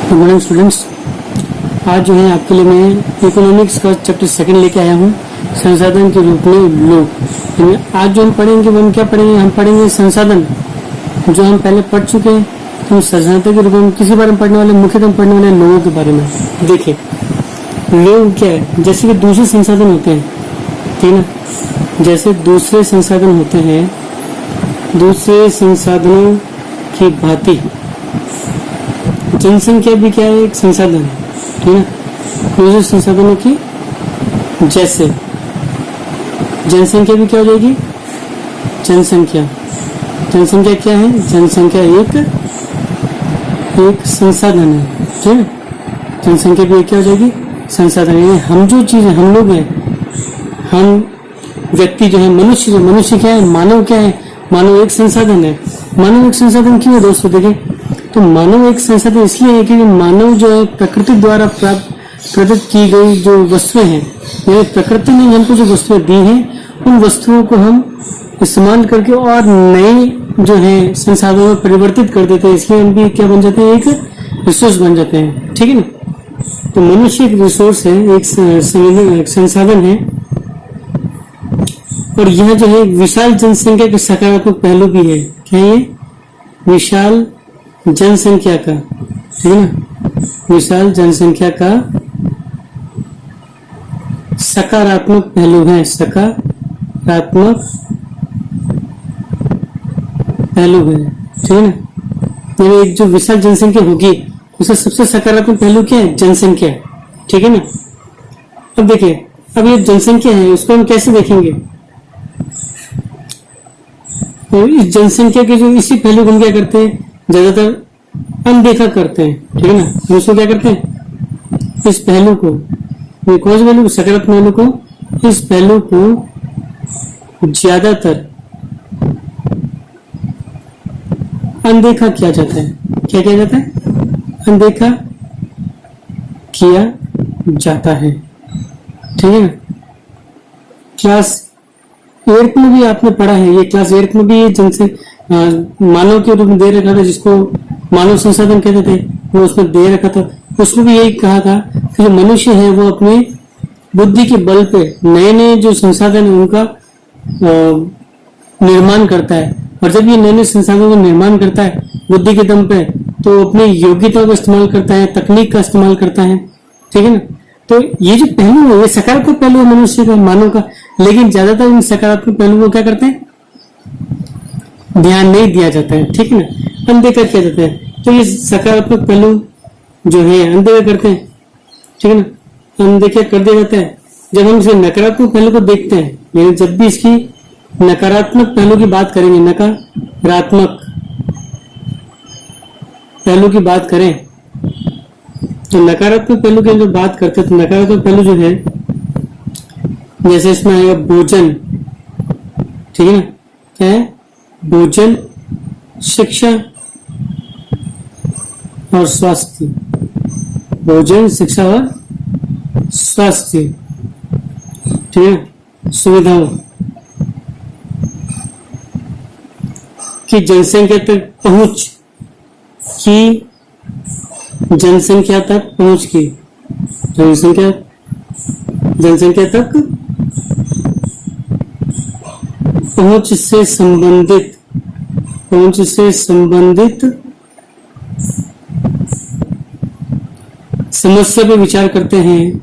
Good morning students. आज जो है आपके लिए मैं इकोनॉमिक्स का चैप्टर 2 लेके आया हूँ, संसाधन के रूप में लोग। आज जो हम पढ़ेंगे वो हम क्या पढ़ेंगे, हम पढ़ेंगे संसाधन जो हम पहले पढ़ चुके हैं। तो संसाधन के रूप में किसी बारे में पढ़ने वाले, मुख्यतः पढ़ने वाले लोगों के बारे में। देखिए लोग क्या है, जैसे कि दूसरे संसाधन होते हैं, ठीक है ना। जैसे दूसरे संसाधन होते हैं, दूसरे संसाधनों की भांति जनसंख्या भी क्या है, एक संसाधन है, ठीक है। दूसरे संसाधनों की जैसे जनसंख्या भी क्या हो जाएगी, जनसंख्या। जनसंख्या क्या है, जनसंख्या एक संसाधन है, ठीक है। जनसंख्या भी क्या हो जाएगी, संसाधन है। हम जो चीज हम लोग हैं, हम व्यक्ति जो है, मनुष्य क्या है, मानव क्या है, मानव एक संसाधन है। मानव एक संसाधन क्यों है दोस्तों, देखिए तो मानव एक संसाधन इसलिए है कि मानव जो है प्रकृति द्वारा प्रदत्त की गई जो वस्तुएं हैं, यानी प्रकृति ने हमको जो वस्तुएं दी हैं, उन वस्तुओं को हम इस्तेमाल करके और नए जो है संसाधनों में परिवर्तित कर देते हैं। इसलिए हम भी क्या बन जाते हैं, एक रिसोर्स बन जाते हैं, ठीक है ना। तो मनुष्य एक रिसोर्स है, एक संसाधन है। और यह जो है विशाल जनसंख्या का सकारात्मक पहलू भी है। क्या है ये, विशाल जनसंख्या का, ठीक है ना, विशाल जनसंख्या का सकारात्मक पहलू है, सकारात्मक पहलू है, ठीक है ना। यानी एक जो विशाल जनसंख्या होगी उसका सबसे सकारात्मक पहलू क्या है, जनसंख्या, ठीक है ना। अब देखिए, अब ये जनसंख्या है, उसको हम कैसे देखेंगे, तो इस जनसंख्या के जो इसी पहलू को हम क्या करते हैं, ज्यादातर अनदेखा करते हैं, ठीक है ना। हम उसको क्या करते हैं, इस पहलू को, कौन से पहलू, सकारात्मक पहलू को, इस पहलू को ज्यादातर अनदेखा किया जाता है। क्या किया जाता है, अनदेखा किया जाता है, ठीक है ना। क्लास 8 में भी आपने पढ़ा है, ये क्लास 8 में भी ये मानव के रूप में दे रखा था, जिसको मानव संसाधन कहते थे, वो उसमें दे रखा था। उसमें भी यही कहा था कि जो मनुष्य है वो अपने बुद्धि के बल पे नए नए जो संसाधन है उनका निर्माण करता है। और जब ये नए नए संसाधनों का निर्माण करता है बुद्धि के दम पे, तो अपनी योग्यता का इस्तेमाल करता है, तकनीक का इस्तेमाल करता है, ठीक है ना। तो ये जो पहलू है, ये सकारात्मक पहलू है मनुष्य का, मानव का। लेकिन ज्यादातर इन सकारात्मक पहलू को क्या करते हैं, ध्यान नहीं दिया जाता है, ठीक है ना, अनदेखा किया जाता है। तो ये सकारात्मक पहलू जो है अनदेखा करते हैं, ठीक है ना, अनदेखा कर दिया जाता है। जब हम इसे नकारात्मक पहलू को देखते हैं, यानी जब भी इसकी नकारात्मक पहलू की बात करेंगे, नकारात्मक पहलू की बात करें, तो नकारात्मक पहलू की जो बात करते हैं, तो नकारात्मक पहलू जो है, जैसे इसमें आएगा भोजन, ठीक है ना, क्या है, भोजन, शिक्षा और स्वास्थ्य, भोजन, शिक्षा और स्वास्थ्य, ठीक है, सुविधाओं की जनसंख्या तक पहुंच की, जनसंख्या तक पहुंच की, जनसंख्या तक पहुंच से संबंधित समस्या पर विचार करते हैं,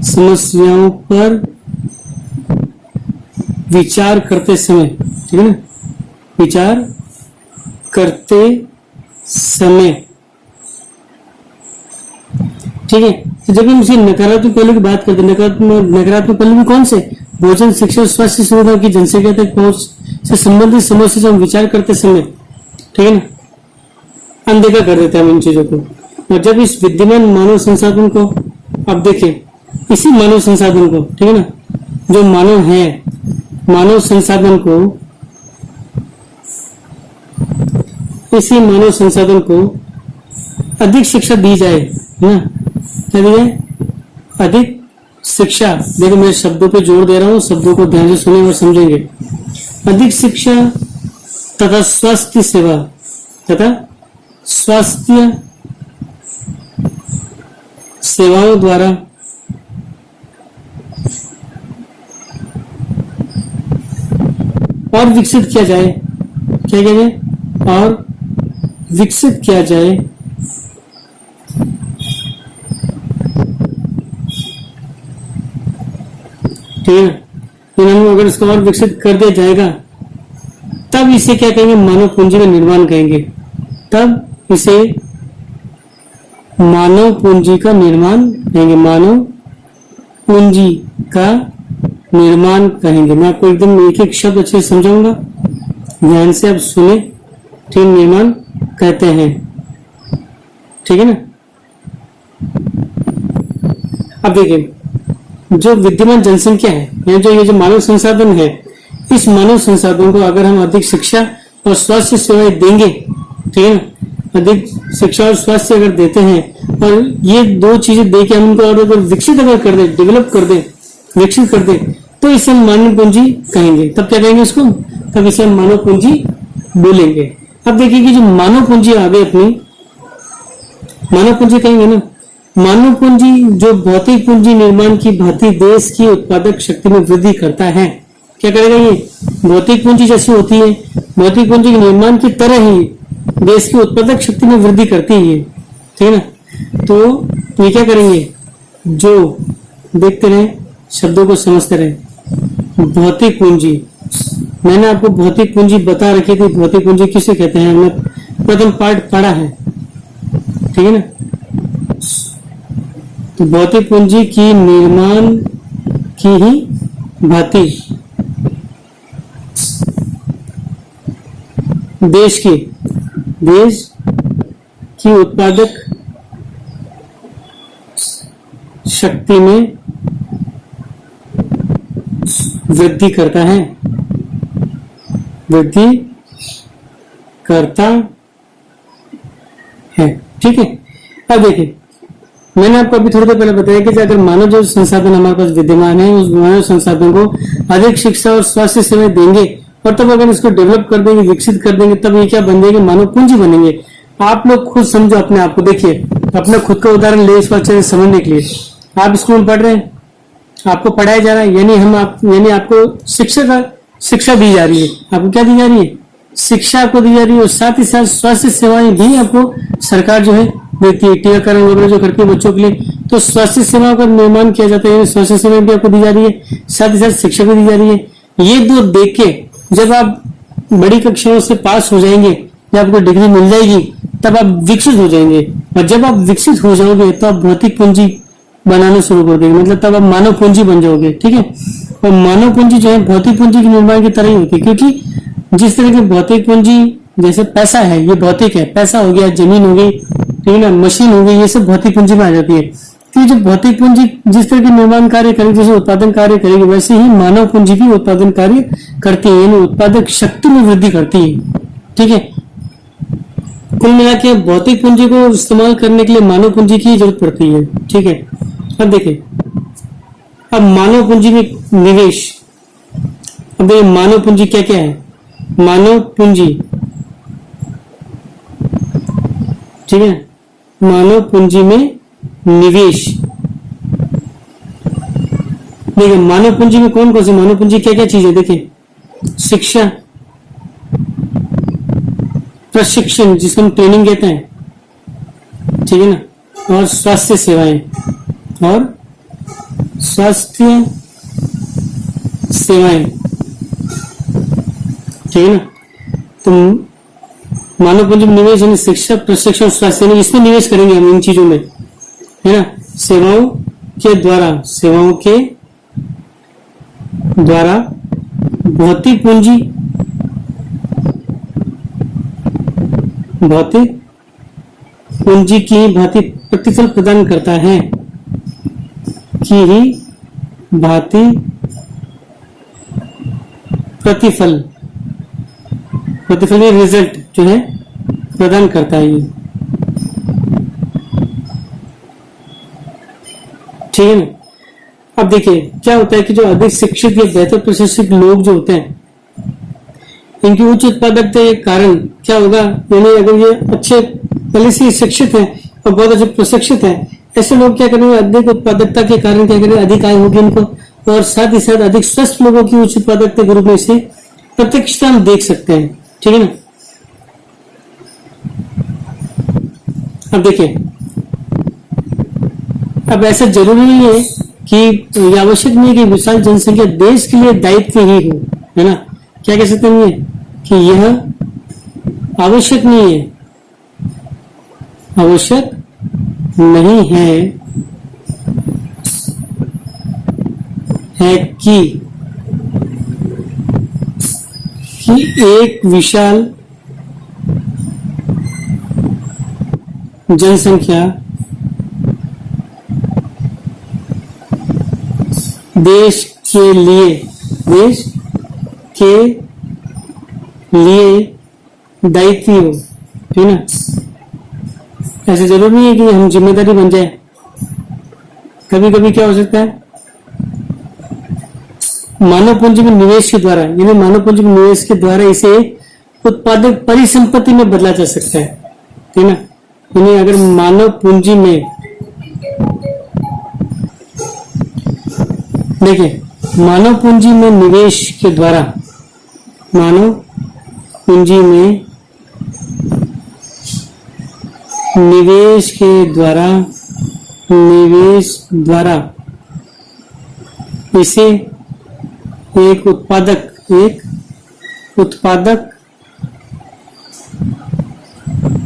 समस्याओं पर विचार करते समय, ठीक है ना, विचार करते समय, ठीक है। तो जब हम इसे नकारात्मक पहलू की बात करते हैं, नकारात्मक पहलू भी कौन से, भोजन, शिक्षा, स्वास्थ्य सुविधा की जनसंख्या तक पहुंच से संबंधित समस्या से हम विचार करते समय, ठीक है ना, अनदेखा कर देते हैं हम इन चीजों को। और जब इस विद्यमान मानव संसाधन को, अब देखें इसी मानव संसाधन को, ठीक है ना, जो मानव है, मानव संसाधन को, इसी मानव संसाधन को अधिक शिक्षा दी जाए, है ना, क्या दी जाए, अधिक शिक्षा। देखो मैं शब्दों पे जोर दे रहा हूँ, शब्दों को ध्यान से सुने और समझेंगे। अधिक शिक्षा तथा स्वास्थ्य सेवा तथा स्वास्थ्य सेवाओं द्वारा और विकसित किया जाए, क्या किया जाए, और विकसित किया जाए ठीक है ना। अगर इसको और विकसित कर दिया जाएगा तब इसे क्या कहेंगे, मानव पूंजी का निर्माण कहेंगे, तब इसे मानव पूंजी का निर्माण कहेंगे, मानव पूंजी का निर्माण कहेंगे। मैं आपको एकदम एक एक शब्द अच्छे से समझाऊंगा, ध्यान से आप सुने। ठीक, निर्माण कहते हैं, ठीक है ना। अब देखिए, जो विद्यमान जनसंख्या है या जो ये जो मानव संसाधन है, इस मानव संसाधन को अगर हम अधिक शिक्षा और स्वास्थ्य सेवाएं देंगे, ठीक है ना, अधिक शिक्षा और स्वास्थ्य अगर देते हैं और ये दो चीजें दे के हम उनको और अगर विकसित अगर कर दे, डेवलप कर दे, विकसित कर दे, तो इसे हम मानव पूंजी कहेंगे। तब क्या कहेंगे इसको, तब इसे हम मानव पूंजी बोलेंगे। अब देखिए कि जो मानव पूंजी आ गई अपनी, मानव पूंजी कहेंगे ना, मानव पूंजी जो भौतिक पूंजी निर्माण की भांति देश की उत्पादक शक्ति में वृद्धि करता है। क्या करेगा ये, भौतिक पूंजी जैसी होती है, भौतिक पूंजी के निर्माण की तरह ही देश की उत्पादक शक्ति में वृद्धि करती है, ठीक है ना। तो ये क्या करेंगे, जो देखते रहे, शब्दों को समझते रहे। भौतिक पूंजी, मैंने आपको भौतिक पूंजी बता रखी थी, भौतिक पूंजी किसे कहते हैं, हमने प्रथम पार्ट पढ़ा है, ठीक है ना। तो भौतिक पूंजी की निर्माण की ही भांति देश की उत्पादक शक्ति में वृद्धि करता है, वृद्धि करता है, ठीक है। अब देखिए, मैंने आपको अभी थोड़ी देर पहले बताया कि अगर मानव जो संसाधन हमारे पास विद्यमान है, उस मानव संसाधन को अधिक शिक्षा और स्वास्थ्य सेवाएं देंगे और तब अगर इसको डेवलप कर देंगे, विकसित कर देंगे, तब ये क्या बन जाएंगे, मानव पूंजी बनेंगे। आप लोग खुद समझो अपने आप को, देखिए अपना खुद का उदाहरण ले, इसको अच्छे से समझने के लिए। आप स्कूल में पढ़ रहे हैं, आपको पढ़ाया जा रहा है, यानी आपको शिक्षा दी जा रही है। आपको क्या दी जा रही है, शिक्षा आपको दी जा रही है, और साथ ही साथ स्वास्थ्य सेवाएं भी आपको सरकार जो है देती है, टीकाकरण वगैरह जो करती है बच्चों के लिए। तो स्वास्थ्य सेवाओं का निर्माण किया जाता है, स्वास्थ्य सेवाएं भी आपको दी जा रही है, साथ ही साथ शिक्षा भी दी जा रही है। ये दो देख के जब आप बड़ी कक्षाओं से पास हो जाएंगे, जब आपको डिग्री मिल जाएगी, तब आप विकसित हो जाएंगे, और जब आप विकसित हो जाओगे तो आप भौतिक पूंजी बनाना शुरू कर देंगे, मतलब तब आप मानव पूंजी बन जाओगे, ठीक है। और मानव पूंजी जो है भौतिक पूंजी के निर्माण की तरह ही होती है, क्योंकि जिस तरह की भौतिक पूंजी, जैसे पैसा है, ये भौतिक है, पैसा हो गया, जमीन हो गई, ठीक है ना, मशीन हो गई, ये सब भौतिक पूंजी में आ जाती है। तो जो भौतिक पूंजी जिस तरह के निर्माण कार्य करेगी, जैसे उत्पादन कार्य करेगी, वैसे ही मानव पूंजी भी उत्पादन कार्य करती है, यानी उत्पादक शक्ति में वृद्धि करती है, ठीक है। कुल मिला के भौतिक पूंजी को इस्तेमाल करने के लिए मानव पूंजी की जरूरत पड़ती है, ठीक है। अब देखिए, अब मानव पूंजी में निवेश, अब ये मानव पूंजी क्या क्या है, मानव पूंजी, ठीक है, मानव पूंजी में निवेश। देखिए मानव पूंजी में कौन कौन सी मानव पूंजी क्या क्या चीज है, देखिए शिक्षा, प्रशिक्षण जिसको हम ट्रेनिंग कहते हैं, ठीक है ना, और स्वास्थ्य सेवाएं, और स्वास्थ्य सेवाएं, ठीक है ना। तो मानव पूंजी में निवेश यानी शिक्षा, प्रशिक्षण, स्वास्थ्य, इसमें निवेश करेंगे हम इन चीजों में, है ना। सेवाओं के द्वारा भौतिक पूंजी की भांति प्रतिफल प्रदान करता है, की ही भांति प्रतिफल में रिजल्ट जो है प्रदान करता है, ठीक है ना। अब देखिए क्या होता है कि जो अधिक शिक्षित या बेहतर प्रशिक्षित लोग जो होते हैं, इनकी उच्च उत्पादकता के कारण क्या होगा, यानी अगर ये अच्छे पहले से शिक्षित है और बहुत अच्छे प्रशिक्षित है, ऐसे लोग क्या करेंगे, अधिक उत्पादकता के कारण क्या करेंगे, अधिक आय होगी इनको, और साथ ही साथ अधिक स्वस्थ लोगों की उच्च उत्पादकता के रूप में इसे प्रत्यक्षता हम देख सकते हैं। ठीक है ना। अब देखिए, अब ऐसा जरूरी नहीं है कि ये आवश्यक नहीं है कि विशाल जनसंख्या देश के लिए दायित्व ही हो, है ना। क्या कह सकते हैं कि यह आवश्यक नहीं है, आवश्यक नहीं है कि एक विशाल जनसंख्या देश के लिए दायित्व हो, है ना। ऐसे जरूरी नहीं है कि हम जिम्मेदारी बन जाए। कभी कभी क्या हो सकता है, मानव पूंजी में निवेश के द्वारा, यानी मानव पूंजी में निवेश के द्वारा इसे उत्पादक परिसंपत्ति में बदला जा सकता है ना। यानी अगर मानव पूंजी में, देखिए, मानव पूंजी में निवेश के द्वारा, मानव पूंजी में निवेश द्वारा इसे एक उत्पादक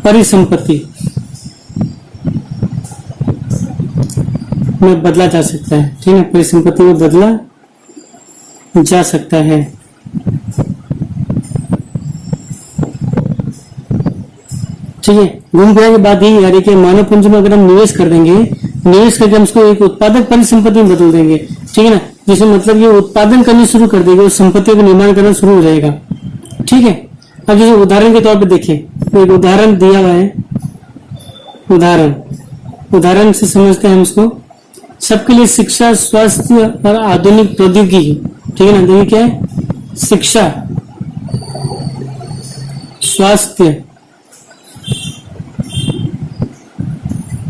परिसंपत्ति में बदला जा सकता है। ठीक है, परिसंपत्ति में बदला जा सकता है। ठीक है, घूम फिरा के बात यही आ रही कि मानव पूंजी में अगर हम निवेश कर देंगे, निवेश करके हम उसको एक उत्पादक परिसंपत्ति में बदल देंगे। ठीक है ना, जिसमें मतलब ये उत्पादन करनी शुरू कर देगी और संपत्तियों का निर्माण करना शुरू हो जाएगा। ठीक है, अब जैसे उदाहरण के तौर पे देखिए, तो एक उदाहरण दिया हुआ है, उदाहरण से समझते हैं हम इसको। सबके लिए शिक्षा, स्वास्थ्य और आधुनिक प्रौद्योगिकी। ठीक है ना, देखिए क्या है, शिक्षा, स्वास्थ्य,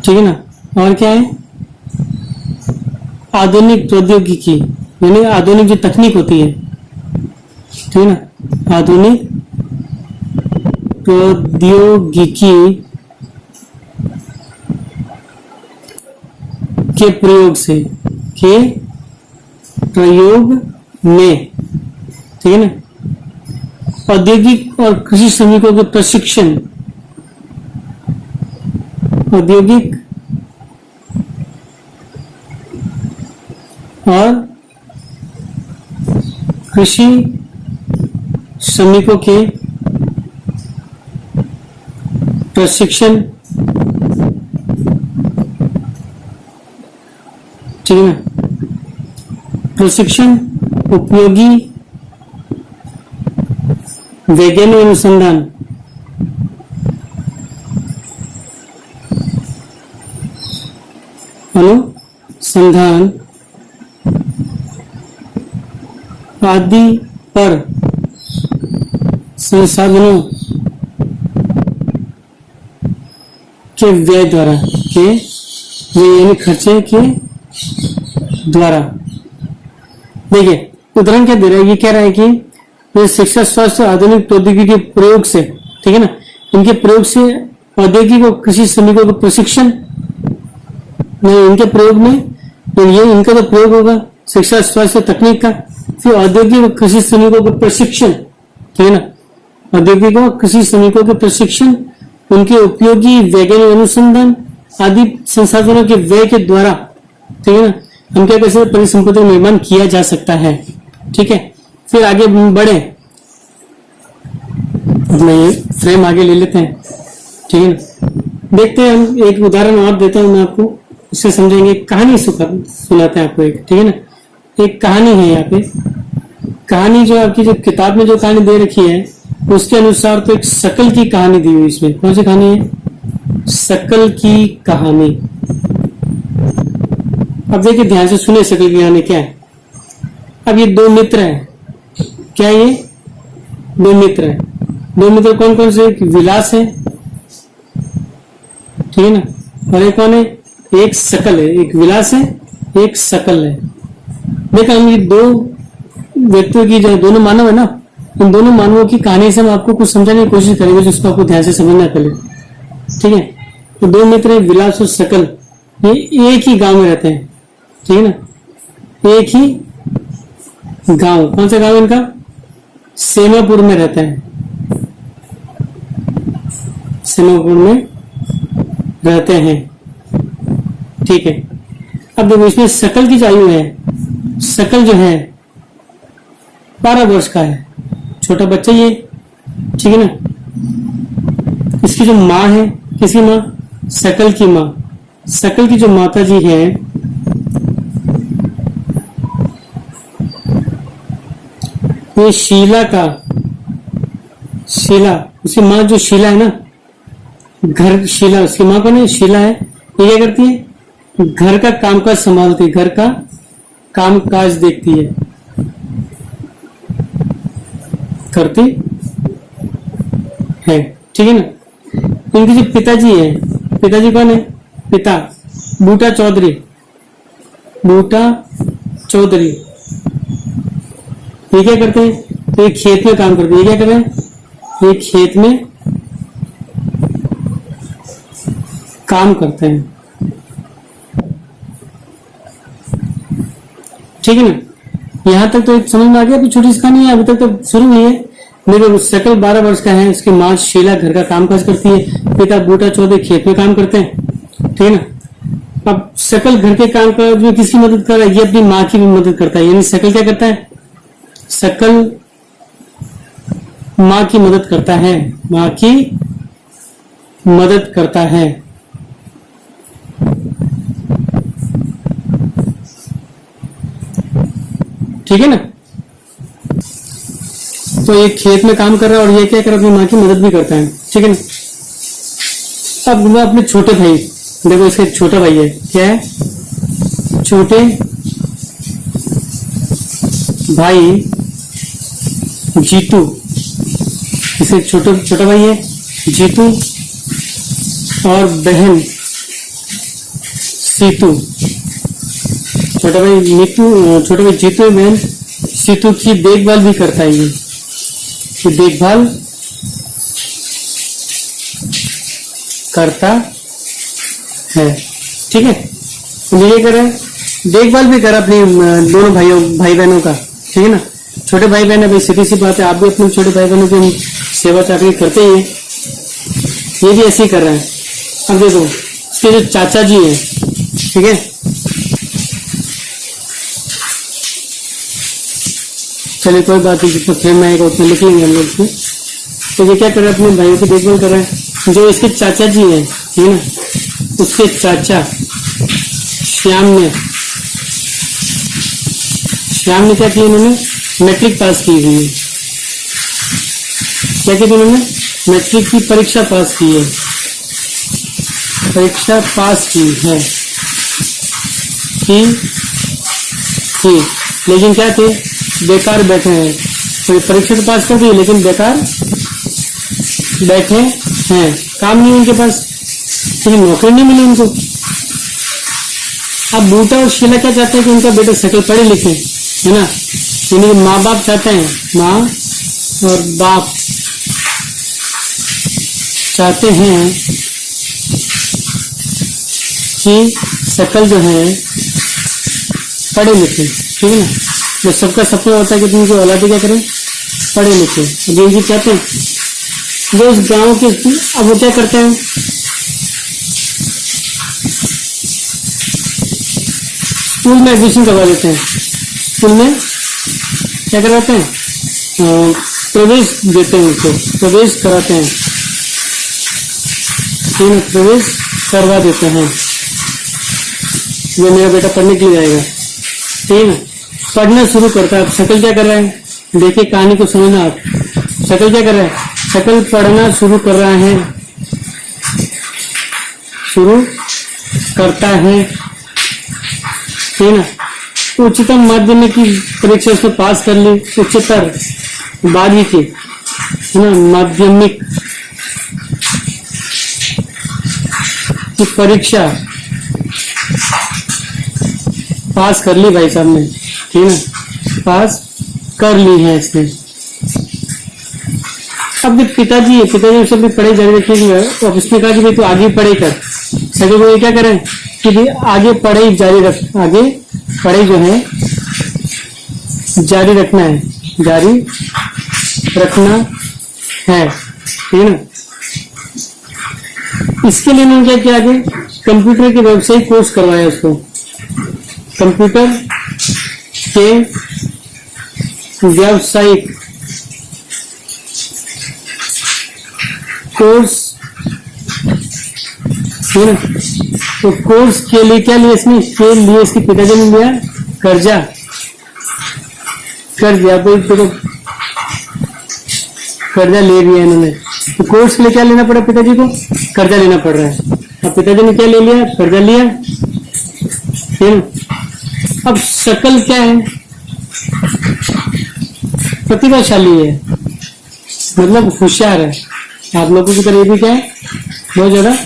ठीक है ना, और क्या है, आधुनिक प्रौद्योगिकी, यानी आधुनिक जो तकनीक होती है। ठीक है ना, आधुनिक प्रौद्योगिकी के प्रयोग में, ठीक है ना, औद्योगिक और कृषि श्रमिकों के प्रशिक्षण, औद्योगिक और कृषि श्रमिकों के प्रशिक्षण, ठीक है ना, प्रशिक्षण, उपयोगी वैज्ञानिक अनुसंधान, आदि पर संसाधनों के व्यय द्वारा, यानी खर्चे के द्वारा। देखिए उदाहरण क्या दे रहा है, ये कह रहा है कि शिक्षा, स्वास्थ्य, आधुनिक प्रौद्योगिकी के प्रयोग से, ठीक है ना, इनके प्रयोग से औद्योगिक और कृषि श्रमिकों को प्रशिक्षण, इनके प्रयोग में, तो ये इनका तो प्रयोग होगा शिक्षा, स्वास्थ्य, तकनीक का, फिर औद्योगिक और कृषि श्रमिकों को प्रशिक्षण, ठीक है ना, औद्योगिक और कृषि श्रमिकों के प्रशिक्षण, उनके उपयोगी वैज्ञानिक अनुसंधान आदि संसाधनों के व्यय के द्वारा, ठीक है ना, हम क्या कैसे परिसंपत्ति का निर्माण किया जा सकता है। ठीक है, फिर आगे बढ़े, अपना ये फ्रेम आगे ले लेते हैं। ठीक है ना, देखते हैं, हम एक उदाहरण और देता हूं मैं आपको, उससे समझेंगे। कहानी सुनाते हैं आपको एक, ठीक है ना, एक कहानी है यहाँ पे। कहानी जो आपकी जो किताब में जो कहानी दे रखी है उसके अनुसार तो एक शकल की कहानी दी हुई, इसमें कौन सी कहानी है, शकल की कहानी। अब देखिए ध्यान से सुनिए, शकल की कहानी क्या है। अब ये दो मित्र हैं, क्या ये दो मित्र हैं, दो मित्र कौन कौन से, विलास है, ठीक है ना, और एक कौन है, एक सकल है, एक विलास है, एक सकल है। देखा हम ये दो व्यक्तियों की जो दोनों मानव है ना, इन दोनों मानवों की कहानी से हम आपको कुछ समझाने की कोशिश करेंगे जिसको आपको ध्यान से समझना पहले। ठीक है, तो दो मित्र है विलास और सकल, ये एक ही गांव में रहते हैं। ठीक है ना, एक ही गांव, कौन सा गांव है इनका? सेमापुर में रहता है, सेमापुर में रहते हैं। ठीक है, अब देखो इसमें सकल की जो आयु है, सकल जो है 12 वर्ष का है, छोटा बच्चा ये। ठीक है ना, इसकी जो माँ है, किसकी माँ? सकल की माँ। सकल की जो माता जी है ये शीला का, शीला उसकी माँ जो शीला है ना, घर शीला उसकी माँ कौन है? शीला है। ये क्या करती है? घर का कामकाज संभालती है, घर का कामकाज देखती है, करती है। ठीक है ना, इनके जो पिताजी है, पिताजी कौन है? पिता बूटा चौधरी, बूटा चौधरी। ये क्या करते हैं? ये खेत में काम करते हैं। ये क्या कर रहे हैं? ये खेत में काम करते हैं। ठीक है ना, यहां तक तो एक समझ में आ गया। अभी छोटी सी कहानी है, अभी तक तो शुरू हुई है। देखो सकल 12 वर्ष का है, उसकी माँ शीला घर का कामकाज करती है, पिता बूटा चौधरी खेत में काम करते हैं। ठीक है ना, अब सकल घर के कामकाज में किसकी मदद कर रहा है? ये अपनी माँ की भी मदद करता है। यानी सकल क्या करता है? सकल माँ की मदद करता है, माँ की मदद करता है। ठीक है ना, तो ये खेत में काम कर रहा है और ये क्या कर रहा है? अपनी माँ की मदद भी करता है। ठीक है ना, अब मैं अपने छोटे भाई, देखो इसका एक छोटा भाई है, क्या है? छोटे भाई जीतू, इसे छोटा भाई है जीतू और बहन सीतू। छोटा भाई नीतू, छोटे भाई जीतू और बहन सीतू की देखभाल भी करता है। ये देखभाल करता है। ठीक है, ये कर रहा है, देखभाल भी करा अपनी दोनों भाई बहनों का। ठीक है ना, छोटे भाई बहन है भाई, सीधी सी बात है, आप भी अपने छोटे भाई बहनों की सेवा चाकरी करते ही है, ये भी ऐसे ही कर रहा है। अब देखो उसके जो चाचा जी हैं, ठीक है, चलिए कोई बात नहीं, जितना फ्रेम आएगा उतना लिख लेंगे हम लोग इसमें। तो ये क्या कर रहा है? अपने भाइयों की देखभाल कर रहा है। जो इसके चाचा जी हैं, ठीक है ना, उसके चाचा श्याम ने क्या किया? इन्होंने मैट्रिक पास की हुई है। क्या किया उन्होंने? मैट्रिक की परीक्षा पास की है, परीक्षा पास की है कि लेकिन क्या थे? बेकार बैठे हैं। तो परीक्षा तो पास कर दी लेकिन बेकार बैठे हैं, काम नहीं उनके पास, लेकिन नौकरी नहीं मिली उनको। अब बूटा और शीला क्या चाहते हैं कि उनका बेटा सकल पढ़े लिखे, है ना, यानी माँ बाप चाहते हैं, माँ और बाप चाहते हैं कि सकल जो है पढ़े लिखे। ठीक है ना, जो सबका सपना होता है कि तुमको औलादे क्या करें? पढ़े लिखे। जी चाहते हैं वो उस गांव के, अब वो क्या करते हैं? स्कूल में एडमिशन करवा देते हैं। स्कूल में क्या करवाते हैं? प्रवेश देते हैं, उनको प्रवेश कराते हैं, प्रवेश करवा देते हैं। ये मेरा बेटा पढ़ने के लिए जाएगा। ठीक है ना, पढ़ना शुरू करता है। अब सकल क्या कर रहा है? देखिए कहानी को समझना आप। सकल क्या कर रहा है? सकल पढ़ना शुरू कर रहा है, शुरू करता है। ठीक है ना, तो उच्चतम माध्यमिक की परीक्षा उसने पास कर ली, उच्चतर 12वीं की, है ना, माध्यमिक की परीक्षा पास कर ली भाई साहब ने, ठीक है ना, पास कर ली है इसने। अब पिताजी है, पिताजी उससे भी पढ़ाई जारी रखी है, तो उसने कहा कि भाई तू आगे पढ़ाई कर। सभी को ये क्या करें कि भाई आगे पढ़ाई जारी रख, आगे पढ़ाई जो है जारी रखना है, जारी रखना है, ठीक है ना। इसके लिए मैंने क्या किया, आगे कंप्यूटर के व्यावसायिक कोर्स करवाया उसको, कंप्यूटर के व्यावसायिक कोर्स, ठीक है ना। तो कोर्स के लिए क्या लिया इसने, के लिए इसके पिताजी ने लिया कर्जा, कर दिया भाई, तो कर्जा ले लिया इन्होंने। तो कोर्स के लिए क्या लेना पड़ा पिताजी को, कर्जा लेना पड़ रहा है। अब पिताजी ने क्या ले लिया, कर्जा लिया, ठीक है। अब शकल क्या है, प्रतिभाशाली है, मतलब होशियार है। आप लोगों की तरह ये भी क्या है, बहुत ज्यादा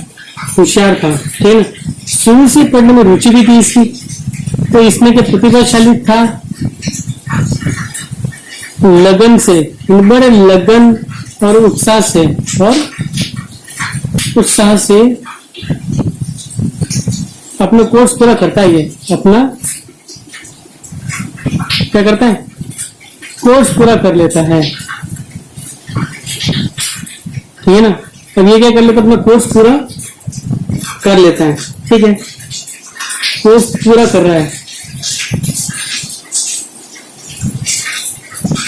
होशियार था, ठीक है ना। शुरू से पढ़ने में रुचि भी थी इसकी, तो इसमें क्या प्रतिभाशाली था, लगन से, बड़े लगन और उत्साह से अपना कोर्स पूरा करता है। ये अपना क्या करता है, कोर्स पूरा कर लेता है, ठीक है ना। अब ये क्या कर लेता है, अपना कोर्स पूरा कर लेता है, ठीक है, कोर्स पूरा कर रहा है,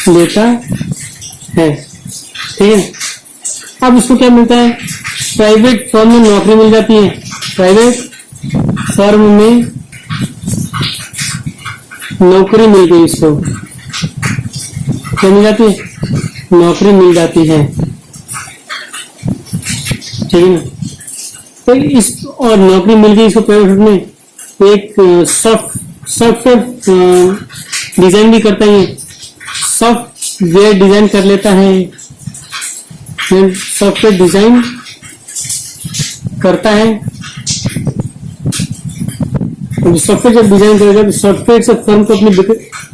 लेता है, ठीक है। अब उसको क्या मिलता है, प्राइवेट फर्म में नौकरी मिल जाती है, प्राइवेट फर्म में नौकरी मिल गई इसको, क्या मिल जाती है, नौकरी मिल जाती है, ठीक है ना। तो इस और नौकरी मिल गई इसको प्राइवेट में, एक सॉफ्टवेयर डिजाइन भी करता है, सॉफ्टवेयर डिजाइन कर लेता है, सॉफ्टवेयर डिजाइन करता है। सॉफ्टवेयर जब डिजाइन करेगा तो सॉफ्टवेयर से फर्म को अपनी,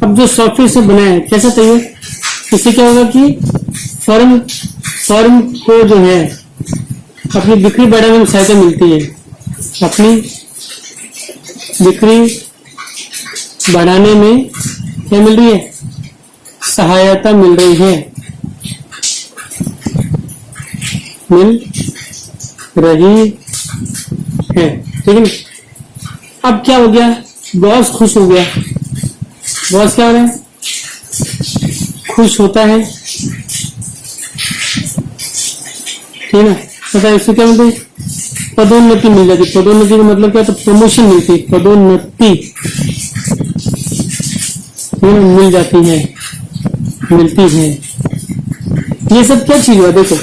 अब जो सॉफ्टवेयर से बनाया है कैसा चाहिए, इससे क्या होगा कि फर्म को जो है अपनी बिक्री बढ़ाने में सहायता मिलती है, अपनी बिक्री बढ़ाने में क्या मिल रही है, सहायता मिल रही है, मिल रही है, ठीक है। अब क्या हो गया, बॉस खुश हो गया, बॉस क्या हो रहा है, खुश होता है, ठीक है ना। पता है इससे क्या मिलती है, पदोन्नति मिल जाती, पदोन्नति का मतलब क्या, तो प्रमोशन मिलती, पदोन्नति मिल जाती है, मिलती है। ये सब क्या चीज हुआ, देखो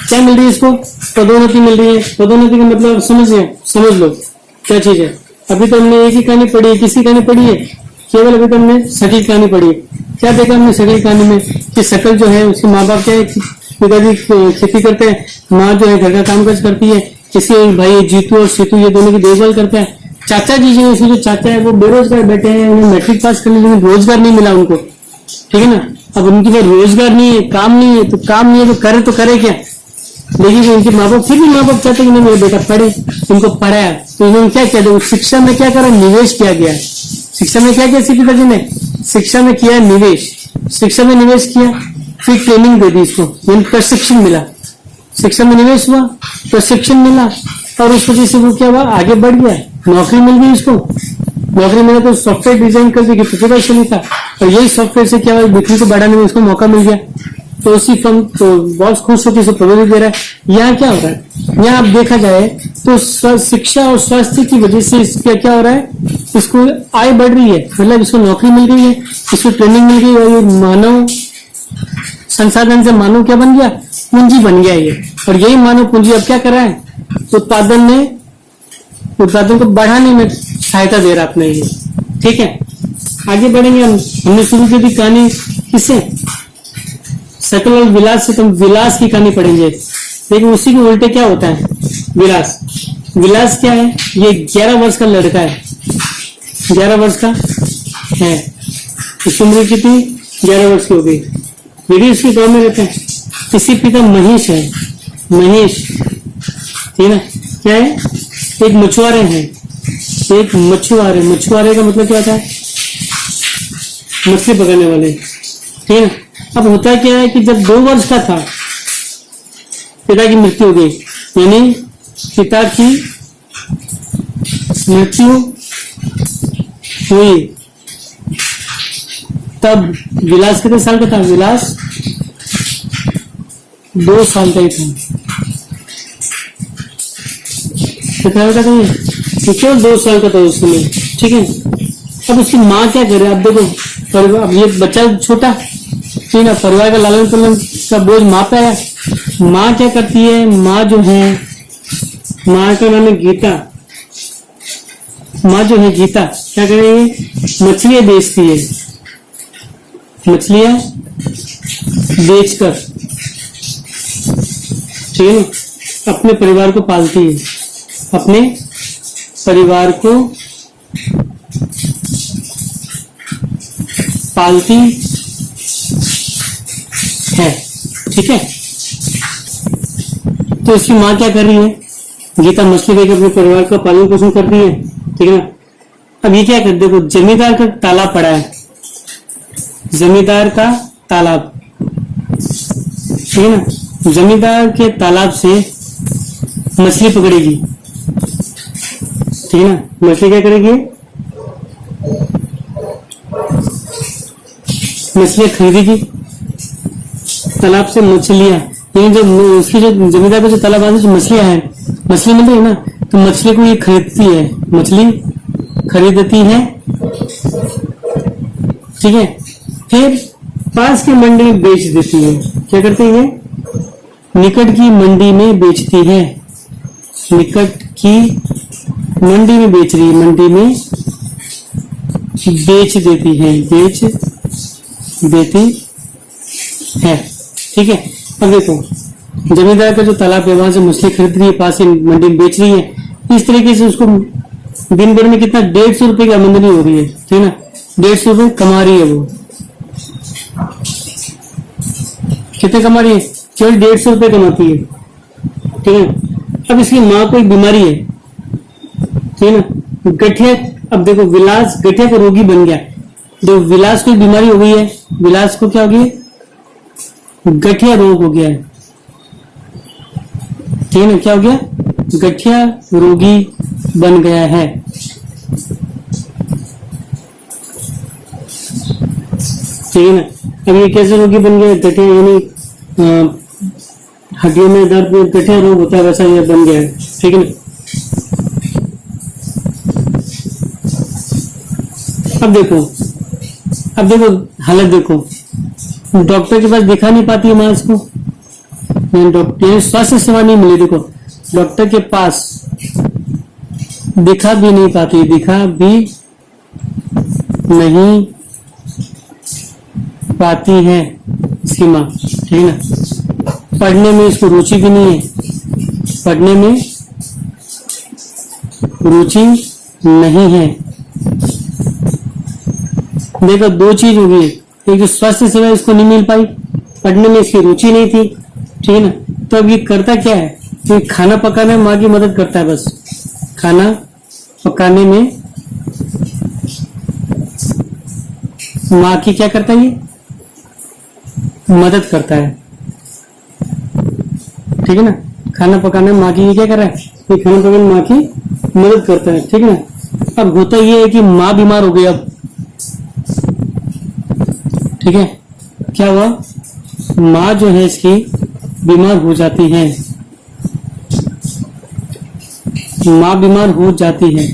क्या मिल रही है इसको, पदोन्नति मिल रही है। पदोन्नति का मतलब समझ लो क्या चीज है। अभी तो हमने एक ही कहानी पढ़ी है, किसी कहानी पढ़ी है, केवल अभी तो हमने सकल कहानी पढ़ी है। क्या देखा हमने सकल कहानी में कि सकल जो है उसके माँ बाप क्या है, पिताजी खेती करते हैं, माँ जो है घर का काम काज करती है, इसके भाई जीतू और सीतू ये दोनों की देखभाल करते हैं। चाचा जी जो इसके जो चाचा है वो बेरोजगार बैठे हैं, उन्हें मैट्रिक पास करने लेकिन रोजगार नहीं मिला उनको, ठीक है ना। अब उनके पास रोजगार नहीं है, काम नहीं है, तो काम नहीं है तो करे क्या, लेकिन उनके माँ बाप फिर भी माँ बाप चाहते कि मेरे बेटा पढ़े, उनको पढ़ाया, तो इन्होंने क्या किया, शिक्षा में क्या करा, निवेश किया गया। शिक्षा में क्या किया पिताजी ने, शिक्षा में किया निवेश, शिक्षा में निवेश किया, फिर ट्रेनिंग दे दी इसको, प्रशिक्षण मिला, शिक्षा में निवेश हुआ, प्रशिक्षण मिला, और उस वजह से वो क्या हुआ, आगे बढ़ गया, नौकरी मिल गई इसको, नौकरी मिला तो सॉफ्टवेयर डिजाइन कर दी, प्रतिभाशाली था, और यही सॉफ्टवेयर से क्या हुआ, बिक्री को बढ़ाने में उसको मौका मिल गया। तो उसी फर्म तो बहुत खुश होकर इसे प्रमोशन दे रहा है। यहाँ क्या हो रहा है, यहाँ आप देखा जाए तो शिक्षा और स्वास्थ्य की वजह से इसका क्या हो रहा है, इसको आय बढ़ रही है, मतलब इसको नौकरी मिल गई है, इसको ट्रेनिंग मिल गई, और ये मानव संसाधन से मानव क्या बन गया, पूंजी बन गया ये। और यही मानव पूंजी अब क्या कर रहा है, उत्पादन को बढ़ाने में सहायता दे रहा अपने लिए, ठीक है। आगे बढ़ेंगे हमने शुरू की थी कहानी किससे, सकल और विलास से, तुम विलास की कहानी पढ़ेंगे, लेकिन उसी के उल्टे क्या होता है, विलास क्या है, ये 11 वर्ष का लड़का है, 11 वर्ष का है। इसकी उम्र कितनी? 11 वर्ष की हो गई। यदि उसके गांव में रहते हैं। इसके पिता महेश है, महेश, ठीक है ना। क्या है? एक मछुआरे हैं, एक मछुआरे। मछुआरे का मतलब क्या होता है? मछली पकड़ने वाले, ठीक है। अब होता क्या है कि जब 2 वर्ष का था पिता की मृत्यु हो गई, यानी पिता की मृत्यु हुई, तब विलास कितने साल का था? विलास 2 साल का ही था। कितना का था ये? केवल 2 साल का था उस समय, ठीक है। अब उसकी माँ क्या करे? अब देखो, अब ये बच्चा छोटा, ठीक है, परिवार का लालन पालन का बोझ माँ पे आया। माँ क्या करती है? माँ जो है, माँ का नाम है गीता। माँ जो है गीता क्या कर रही है? मछलियां बेचती है, मछलियां बेचकर, ठीक है ना, अपने परिवार को पालती है, अपने परिवार को पालती है, ठीक है। तो इसकी माँ क्या कर रही है? गीता मछली देकर अपने परिवार का पालन पोषण करती है, ठीक है ना। अब ये क्या कर, देखो जमींदार का तालाब पड़ा है, जमींदार का तालाब, ठीक है ना। जमींदार के तालाब से मछली पकड़ेगी, ठीक है ना। मछली क्या करेगी? मछलियां खरीदेगी तालाब से। मछलियां, यानी जो उसकी जो जमींदार का जो तालाब है, जो मछलियां हैं, मछली मिलती है ना, तो मछली को ये खरीदती है, मछली खरीदती है, ठीक है। फिर पास की मंडी में बेच देती है। क्या करती है? निकट की मंडी में बेचती है, निकट की मंडी में बेच रही है, मंडी में बेच देती है, बेच देती है, ठीक है। अब देखो जमींदार का जो तालाब है वहां से मछली खरीद रही है, पास ही मंडी में बेच रही है। इस तरीके से उसको दिन भर में कितना 150 रुपए की आमदनी हो रही है, ठीक है ना। 150 रुपए कमा रही है वो। कितने कमा रही है? केवल 150 रुपए कमाती है, ठीक है। अब इसकी माँ को एक बीमारी है, ठीक है ना, गठिया। अब देखो विलास गठिया का रोगी बन गया। जो विलास को बीमारी हो गई है, विलास को क्या हो गई? गठिया रोग हो गया है, ठीक है ना। क्या हो गया? गठिया रोगी बन गया है, ठीक है ना। अब ये कैसे रोगी बन गया? गठिया यानी हड्डियों में दर्द में गठिया रोग होता है, वैसा ये बन गया है, ठीक है ना। अब देखो हालत देखो, डॉक्टर के पास दिखा नहीं पाती है मां इसको, डॉक्टर स्वास्थ्य सेवा नहीं मिली। देखो डॉक्टर के पास दिखा भी नहीं पाती, दिखा भी नहीं पाती है इसकी माँ, ठीक है ना। पढ़ने में इसको रुचि भी नहीं है, पढ़ने में रुचि नहीं है। देखो 2 चीज हो गई, एक जो स्वास्थ्य सेवा इसको नहीं मिल पाई, पढ़ने में इसकी रुचि नहीं थी, ठीक है ना। तो अब ये करता क्या है? तो खाना पकाने में माँ की मदद करता है, बस खाना पकाने में माँ की क्या करता है? ये मदद करता है, ठीक है ना। खाना पकाने में माँ की ये क्या कर रहा है? ये खाना पकाने में माँ की मदद करता है, ठीक है ना। अब होता ये है कि माँ बीमार हो गई, अब ठीक है, क्या हुआ? माँ जो है इसकी बीमार हो जाती है, माँ बीमार हो जाती है,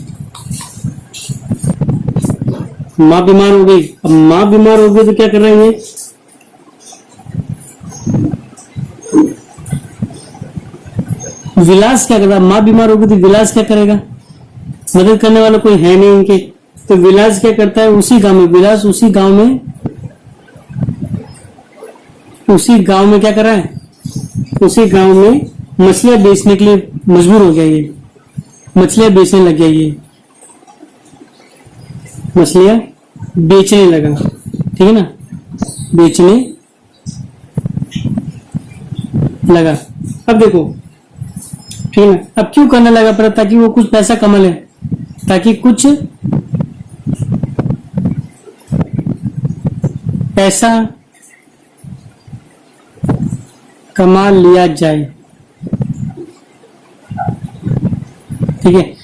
माँ बीमार हो गई। अब माँ बीमार हो गई तो क्या कर रहा है ये? विलास क्या कर रहा है? माँ बीमार हो गई तो विलास क्या करेगा? मदद करने वाला कोई है नहीं इनके, तो विलास क्या करता है? उसी गांव में, विलास उसी गांव में क्या कर रहा है? उसी गांव में मछलियां बेचने के लिए मजबूर हो गया, ये मछलियां बेचने लग गया ये, मछलियां बेचने लगा, ठीक है ना, बेचने लगा। अब देखो, ठीक है ना, अब क्यों करने लगा पर, ताकि वो कुछ पैसा कमा ले, ताकि कुछ पैसा कमा लिया जाए, ठीक है।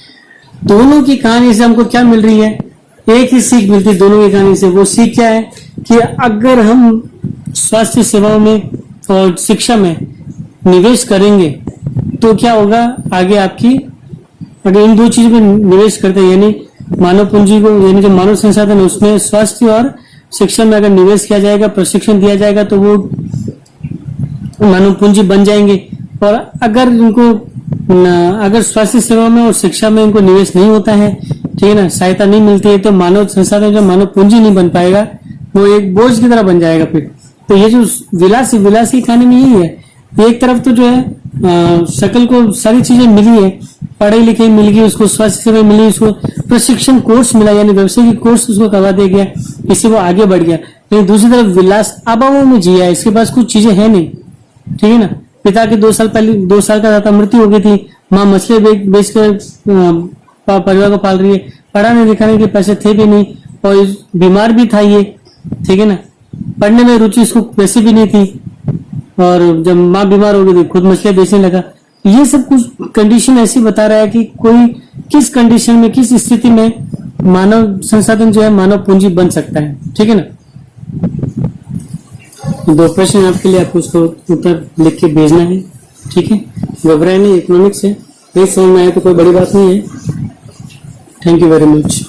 दोनों की कहानी से हमको क्या मिल रही है, एक ही सीख मिलती है दोनों की कहानी से। वो सीख क्या है कि अगर हम स्वास्थ्य सेवाओं में और शिक्षा में निवेश करेंगे तो क्या होगा आगे आपकी, अगर इन दो चीजों में निवेश करते हैं, यानी मानव पूंजी को, यानी जो मानव संसाधन है उसमें स्वास्थ्य और शिक्षा में अगर निवेश किया जाएगा, प्रशिक्षण दिया जाएगा, तो वो मानव पूंजी बन जाएंगे। और अगर इनको अगर स्वास्थ्य सेवा में और शिक्षा में इनको निवेश नहीं होता है, ठीक है ना, सहायता नहीं मिलती है, तो मानव संसाधन जो मानव पूंजी नहीं बन पाएगा, वो एक बोझ की तरह बन जाएगा फिर। तो ये जो विलासी कहानी में यही है, एक तरफ तो जो है शकल को सारी चीजें मिली है, पढ़ाई लिखाई मिल गई उसको, स्वास्थ्य सेवा मिली उसको, प्रशिक्षण कोर्स मिला, यानी व्यवसायिक कोर्स उसको करवा दिया गया, इससे वो आगे बढ़ गया। लेकिन दूसरी तरफ विलास अभावों में जिया, इसके पास कुछ चीजें है नहीं, ठीक है ना। पिता की 2 साल पहले 2 साल का था, मृत्यु हो गई थी, माँ मछली बेचकर परिवार को पाल रही है, पढ़ाने लिखाने के पैसे थे भी नहीं, और बीमार भी था ये, ठीक है ना, पढ़ने में रुचि इसको वैसे भी नहीं थी, और जब माँ बीमार हो गई थी खुद मछलियां बेचने लगा। ये सब कुछ कंडीशन ऐसी बता रहा है कि कोई किस कंडीशन में, किस स्थिति में मानव संसाधन जो है मानव पूंजी बन सकता है, ठीक है ना। 2 प्रश्न आपके लिए, आपको उसको उत्तर लिख के भेजना है, ठीक है। घबराए नहीं, इकोनॉमिक्स है, नहीं समझ में आया तो कोई बड़ी बात नहीं है। Thank you very much.